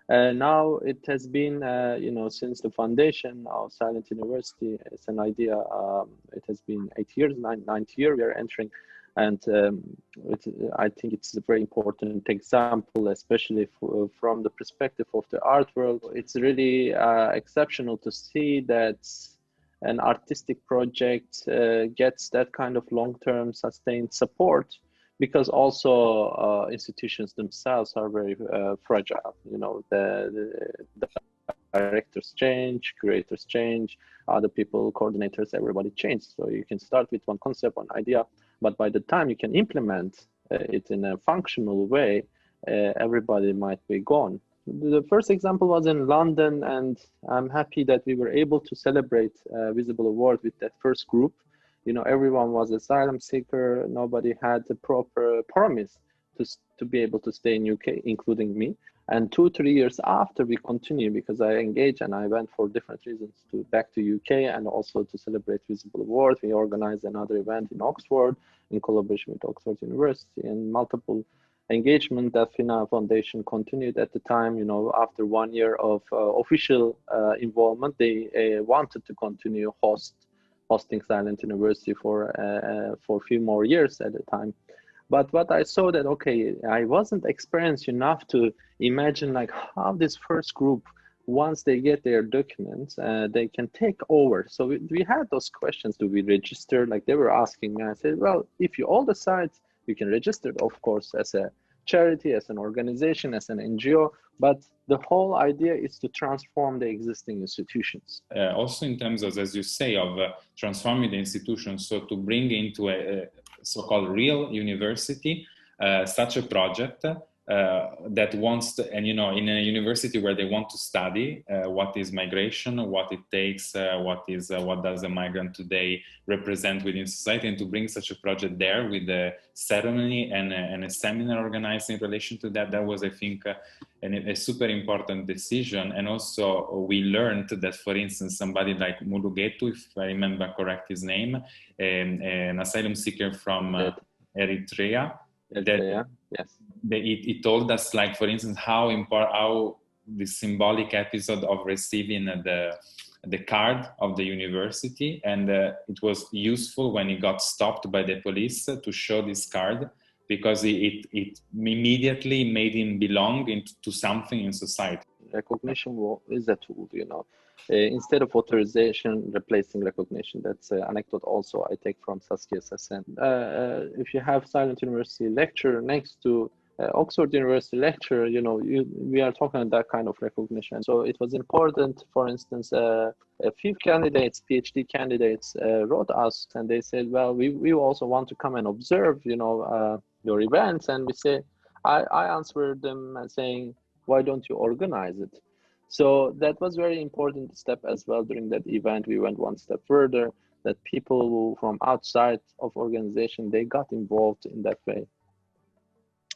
Now it has been, since the foundation of Silent University, it's an idea. It has been 8 years, ninth year we are entering, and I think it's a very important example, especially from the perspective of the art world. It's really exceptional to see that an artistic project gets that kind of long-term sustained support, because also institutions themselves are very fragile. The directors change, curators change, other people, coordinators, everybody changes. So you can start with one concept, one idea, but by the time you can implement it in a functional way, everybody might be gone. The first example was in London, and I'm happy that we were able to celebrate Visible Award with that first group. Everyone was asylum seeker. Nobody had a proper promise to be able to stay in UK, including me. And 2-3 years after, we continue, because I engaged and I went for different reasons back to UK, and also to celebrate Visible Award. We organized another event in Oxford in collaboration with Oxford University, and multiple engagement. Delfina Foundation continued at the time. After 1 year of official involvement, they wanted to continue hosting Silent University for a few more years at the time. But what I saw that, okay, I wasn't experienced enough to imagine like how this first group, once they get their documents, they can take over. So we had those questions. Do we register? Like they were asking me. I said, well, if you all decide, you can register, of course, as a charity, as an organization, as an NGO, but the whole idea is to transform the existing institutions. Also in terms of, as you say, of transforming the institutions, so to bring into a so-called real university, such a project that wants to, and in a university where they want to study what is migration, what it takes, what does a migrant today represent within society, and to bring such a project there with a ceremony and a seminar organized in relation to that, that was, I think, a super important decision. And also we learned that, for instance, somebody like Mulugetu, if I remember correct his name, an asylum seeker from Eritrea, Yes. He told us, like, for instance, how the symbolic episode of receiving the card of the university, and it was useful when he got stopped by the police to show this card, because it immediately made him belong to something in society. Recognition is a tool, instead of authorization, replacing recognition. That's an anecdote also I take from Saskia Sassen. If you have Silent University lecture next to Oxford University lecture, we are talking that kind of recognition. So it was important. For instance, a few candidates, PhD candidates, wrote us, and they said, well, we also want to come and observe, your events. And we say, I answered them saying, why don't you organize it? So that was very important step as well. During that event, we went one step further, that people from outside of organization, they got involved in that way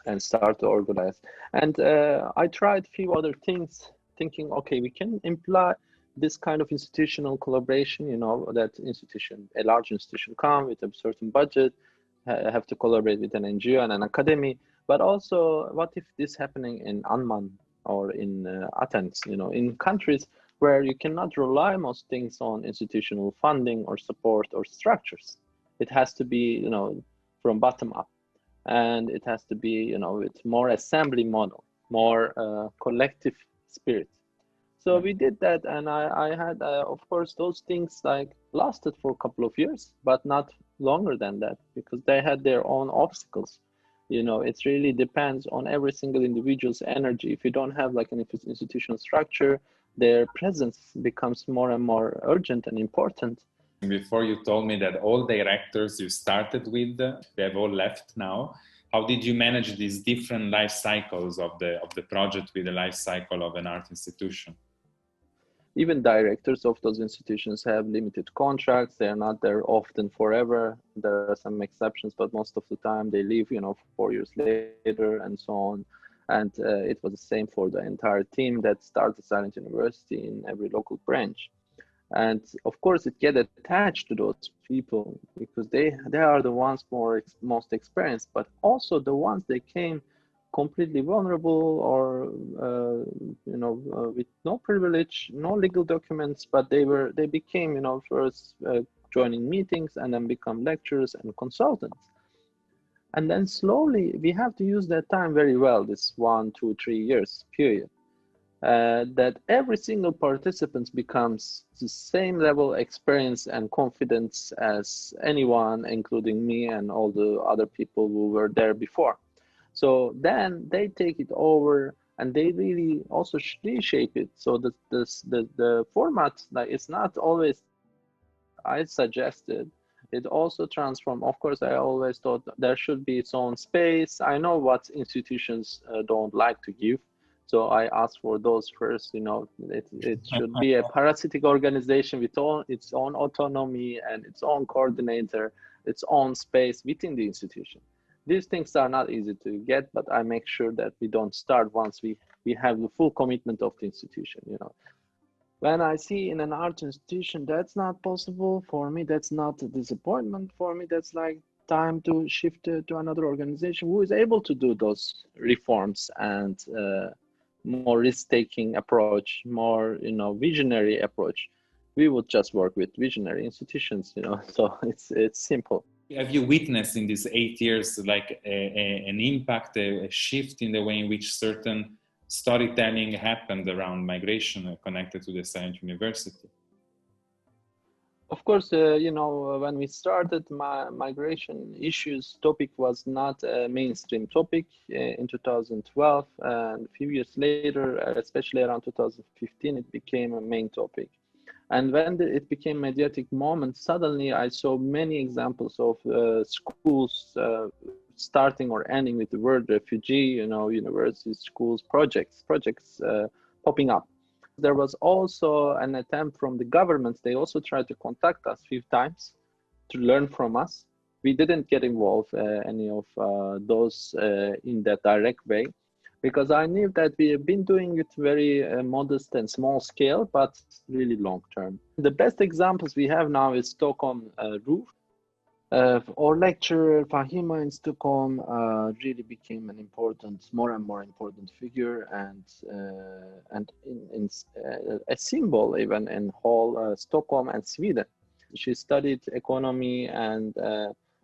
and start to organize. And I tried a few other things, thinking, okay, we can imply this kind of institutional collaboration, that a large institution come with a certain budget, have to collaborate with an NGO and an academy. But also, what if this happening in Amman or in Athens, in countries where you cannot rely most things on institutional funding or support or structures? It has to be, from bottom up. And it has to be, with more assembly model, more collective spirit. So we did that, and I had, of course, those things like lasted for a couple of years, but not longer than that, because they had their own obstacles. It really depends on every single individual's energy. If you don't have like an institutional structure, their presence becomes more and more urgent and important. Before, you told me that all directors you started with, they have all left now. How did you manage these different life cycles of the project with the life cycle of an art institution? Even directors of those institutions have limited contracts. They're not there often forever. There are some exceptions, but most of the time they leave, 4 years later and so on. And it was the same for the entire team that started Silent University in every local branch. And of course, it gets attached to those people because they are the ones most experienced, but also the ones they came completely vulnerable or with no privilege, no legal documents, but they became first joining meetings and then become lecturers and consultants. And then slowly we have to use that time very well, this 1, 2, 3 years period, that every single participant becomes the same level experience and confidence as anyone, including me and all the other people who were there before. So then they take it over and they really also reshape it. So the format, like, it's not always I suggested. It also transformed. Of course, I always thought there should be its own space. I know what institutions don't like to give. So I asked for those first, it should be a parasitic organization with its own autonomy and its own coordinator, its own space within the institution. These things are not easy to get, but I make sure that we don't start once we have the full commitment of the institution. When I see in an art institution that's not possible, for me, that's not a disappointment. For me, that's like time to shift to another organization who is able to do those reforms and more risk-taking approach, more visionary approach. We would just work with visionary institutions, so it's simple. Have you witnessed in these 8 years like an impact, a shift in the way in which certain storytelling happened around migration connected to the Silent University? Of course, when we started, migration issues topic was not a mainstream topic in 2012, and a few years later, especially around 2015, it became a main topic. And when it became mediatic moment, suddenly I saw many examples of schools starting or ending with the word refugee, universities, schools, projects popping up. There was also an attempt from the governments. They also tried to contact us a few times to learn from us. We didn't get involved any of those in that direct way, because I knew that we have been doing it very modest and small scale, but really long term. The best examples we have now is Stockholm, Ruhr. Our lecturer Fahima in Stockholm really became an more and more important figure, and a symbol even in whole Stockholm and Sweden. She studied economy and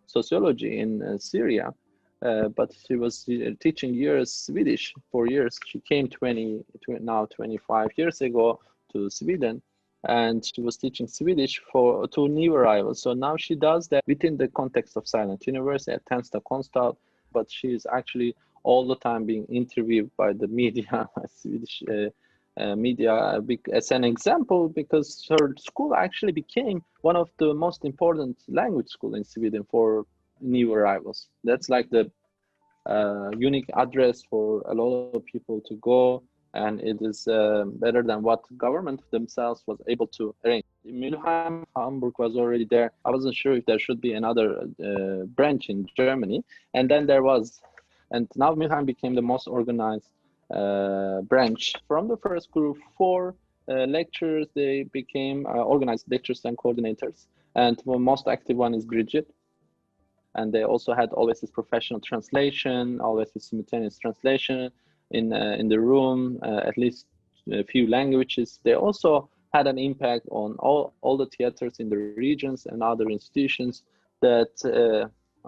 sociology in Syria. But she was teaching Swedish 4 years. She came 25 years ago to Sweden, and she was teaching Swedish to new arrivals. So now she does that within the context of Silent University at Tensta, Konsthall, but she is actually all the time being interviewed by the media, Swedish media, as an example, because her school actually became one of the most important language schools in Sweden for new arrivals. That's like the unique address for a lot of people to go, and it is better than what government themselves was able to arrange. In Mülheim, Hamburg was already there. I wasn't sure if there should be another branch in Germany, and then there was, and now Mülheim became the most organized branch. From the first group, 4 lecturers, they became organized lecturers and coordinators, and the most active one is Bridget. And they also had always this professional translation, always this simultaneous translation in the room, at least a few languages. They also had an impact on all the theaters in the regions and other institutions that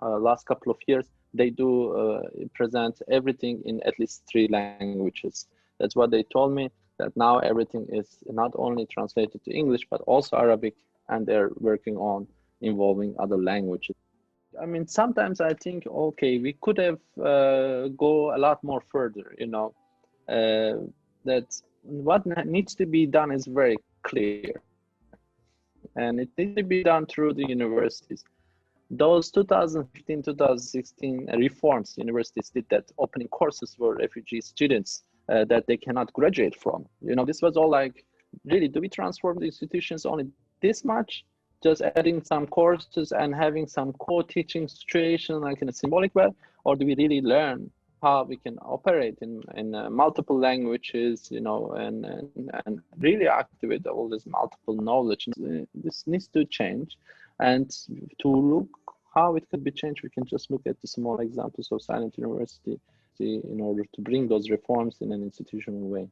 last couple of years, they do present everything in at least 3 languages. That's what they told me, that now everything is not only translated to English, but also Arabic, and they're working on involving other languages. I mean, sometimes I think, okay, we could have go a lot more further, that what needs to be done is very clear. And it needs to be done through the universities. Those 2015, 2016 reforms, universities did that, opening courses for refugee students that they cannot graduate from. This was all like, really, do we transform the institutions only this much? Just adding some courses and having some co-teaching situation like in a symbolic way, or do we really learn how we can operate in multiple languages, and really activate all this multiple knowledge? This needs to change, and to look how it could be changed, we can just look at the small examples of Silent University. university in order to bring those reforms in an institutional way.